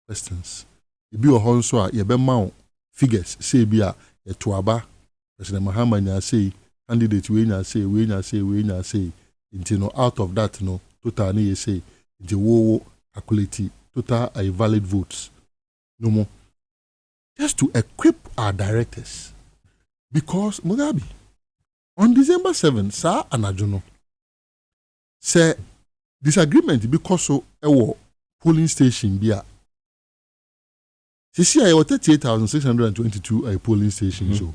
questions. It be a honso a yebe mount figures. Say be a tuaba. President Mahama nya say candidate we nya say until out of that total ni say the wo calculate total a valid votes no more just to equip our directors because Mugabe on December 7 sir anajono say disagreement because so ewo polling station bia sisi ayo 38,622 a polling station so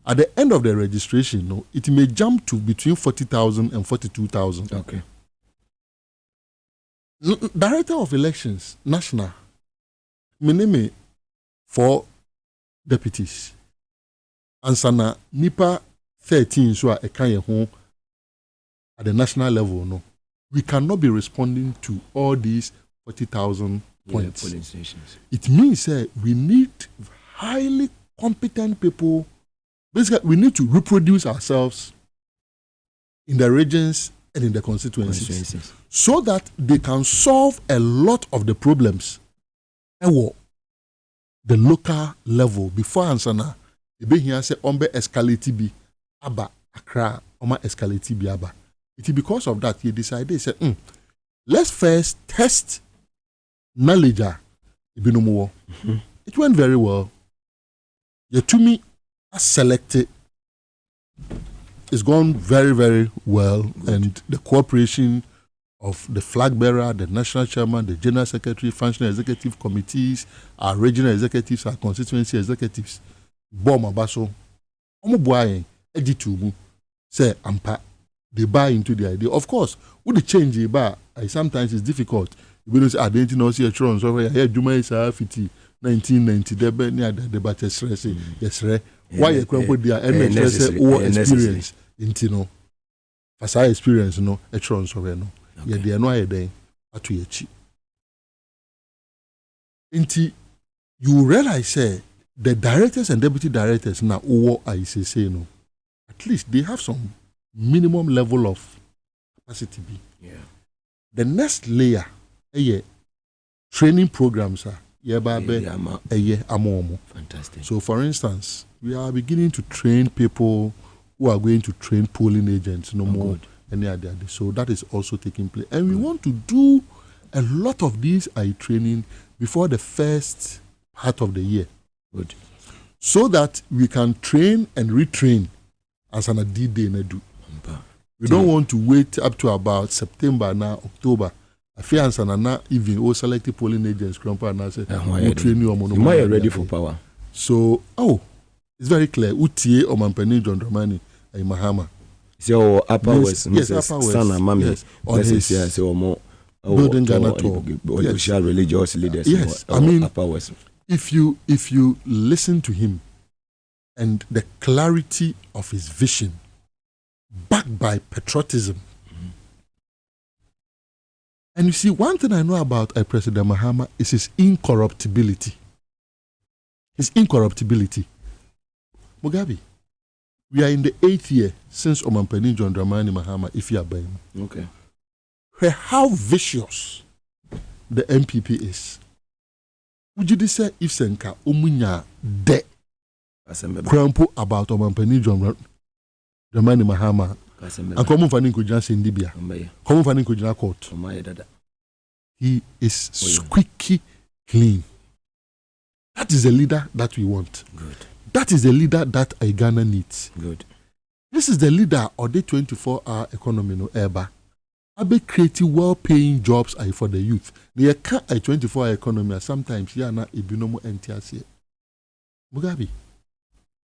at the end of the registration, it may jump to between 40,000 and 42,000. Okay. Director of Elections, National, minime 4 deputies. Ansana Nipa 13 so a kanye home at the national level. No, we cannot be responding to all these 40,000 points. Polling stations. It means we need highly competent people. Basically, we need to reproduce ourselves in the regions and in the constituencies so that they can solve a lot of the problems at the local level before Ansana. Ebe here say ombe escalate bi aba Accra, oma escalate bi aba. It is because of that he decided say let's first test knowledge ibinomo. It went very well. To me selected it's gone very, very well. Good. And the cooperation of the flag bearer, the national chairman, the general secretary, functional executive committees, our regional executives, our constituency executives, Boma Baso, Omobuaye, Editubu, say Ampa, they buy into the idea. Of course, with the change, sometimes it's difficult. You know, I didn't know see a tron, so I had Juma is 1990, the debate stress, yes, why you can put their experience into no. As I experience, no, a tron, so no. Yeah, they are no idea at Tuyachi. Inti, you realize, say, the directors and deputy directors now, I say, no, at least they have some minimum level of capacity. Yeah. The next layer, training programs are fantastic. So, for instance, we are beginning to train people who are going to train polling agents no more. Good. Any other. So that is also taking place. And we want to do a lot of these training before the first part of the year. Good. So that we can train and retrain as an D-Day Nedu. We don't want to wait up to about September now, October. I feel and even all selected polling agents and say, we'll train you on ready for power. So, it's very clear. Utie or Mampeni John Dramani and Mahama. So Upper West, yes, Upper West, son and mommy, yes, on his more building Ghana talk, social religious leaders. Yes, I mean, Upper West. If you listen to him and the clarity of his vision, backed by patriotism, and you see, one thing I know about President Mahama is his incorruptibility. His incorruptibility. Mugabe. We are in the 8th year since Omampeni John Dramani Mahama Ifeanyi. Okay. How vicious the MPP is. Would you say if Senka Umunya de Krampo about Omampeni John Dramani Mahama and common fanning could just in Libya. Common fanning could just court. He is squeaky clean. That is the leader that we want. Good. That is the leader that Ghana needs. Good. This is the leader of the 24-hour economy, no ever. Abe creating well-paying jobs for the youth. They can't a 24-hour economy. Sometimes you are not a binomo NTS. Mugabe,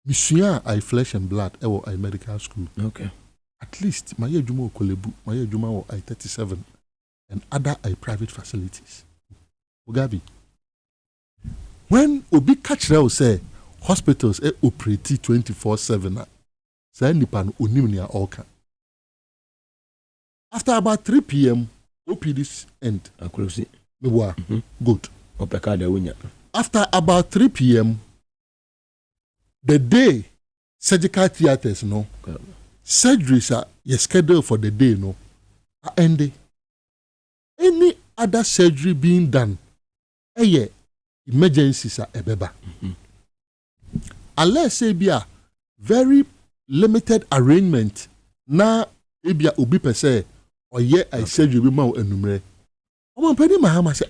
Misuya I flesh and blood. I medical school. Okay. At least my Jumo Kolebu, my Juma I 37, and other private facilities. Mugabe, when Obi Kachra say. Hospitals operate 24/7. After about 3 p.m., OPDs end. Good. After about 3 p.m., the day surgical theaters surgeries are scheduled for the day are ending. Any other surgery being done, emergencies are ebeba. Unless say be a very limited arrangement na ebia obi pese or I said you be ma enumere. Omampeni Mahama say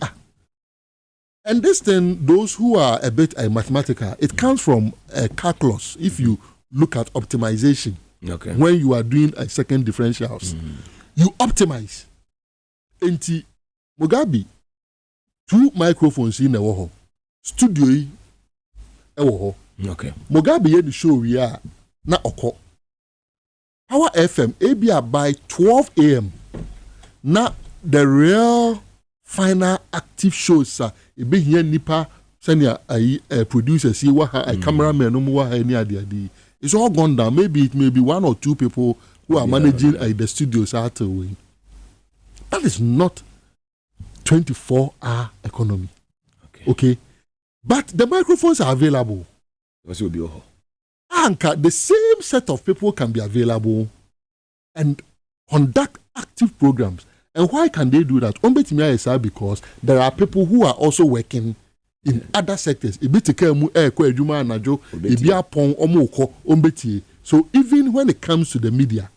and this thing, those who are a bit mathematical, it comes from calculus. If you look at optimization, okay, when you are doing a second differentials, you optimize. Enti Mugabe 2 microphones in the studio okay. Mugabe ye the show we are na oko. Power FM ABA by 12 a.m. Na the real final active shows be here nipa senior producers see what a cameraman no more any idea. It's all gone down. Maybe it may be 1 or 2 people who are managing the studios out away. That is not 24-hour economy. Okay. But the microphones are available. And the same set of people can be available and conduct active programs. And why can they do that? Because there are people who are also working in other sectors. So even when it comes to the media,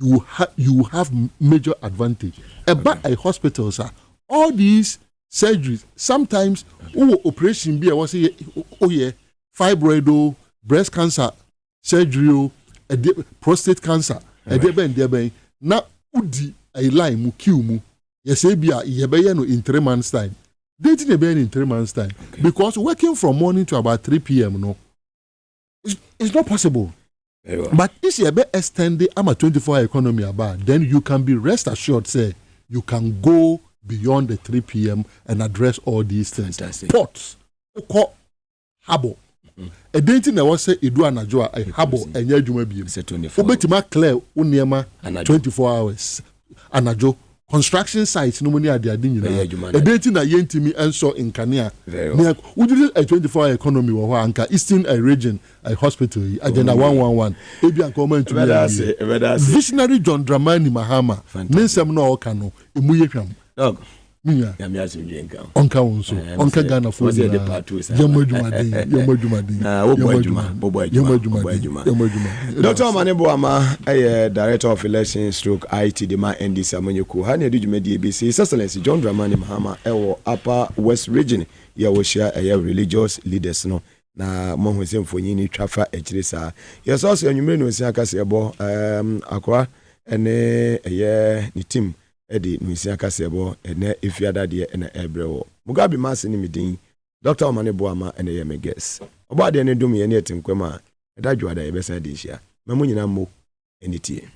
you have major advantage. But hospitals are all these surgeries. Sometimes operation be fibroid, breast cancer surgery, prostate cancer na udi a line mu kill mu say bia ye no in 3 months time dating a in 3 months time because working from morning to about 3 p.m. no it's not possible. But if you extend the 24-hour economy about, then you can be rest assured say you can go beyond the 3 p.m. and address all these things. Ports, harbor. A dating I was say Edu Anajoa a harbor and Yajuma be 24 clear uniema 24 hours. Anajo construction sites no money at the adin. A dating a yentimi and so in Kania. Would you a 24-hour economy or Anka Eastern region a hospital agenda 111. Ebi and comment to me. Visionary John Dramani Mahama. Ninsem no Okano. Imuyekam. Dog. Minya. Onka unso. Onka Ghana for Dr. Manebo Ama, Director of Elections stroke IT Dema ND Samanyuku. Hani Edujumedi ABC. Excellency John Dramani Mahama ewo Upper West Region. Ya wo share religious leaders no. Na mohwese mfonyini twafa echirisa. Yes also enwumere no nsia kase ebo akwa ene ni team edi nsia kase ebo ene efiada de ene ebrewo. Mugabe Maase ni midin. Dr. Manebo Ama ene ye me guess. Oba de ne dum ye ne etinkwema. Edadwo ada ye besa de hia. Mamu nyina mo enitie.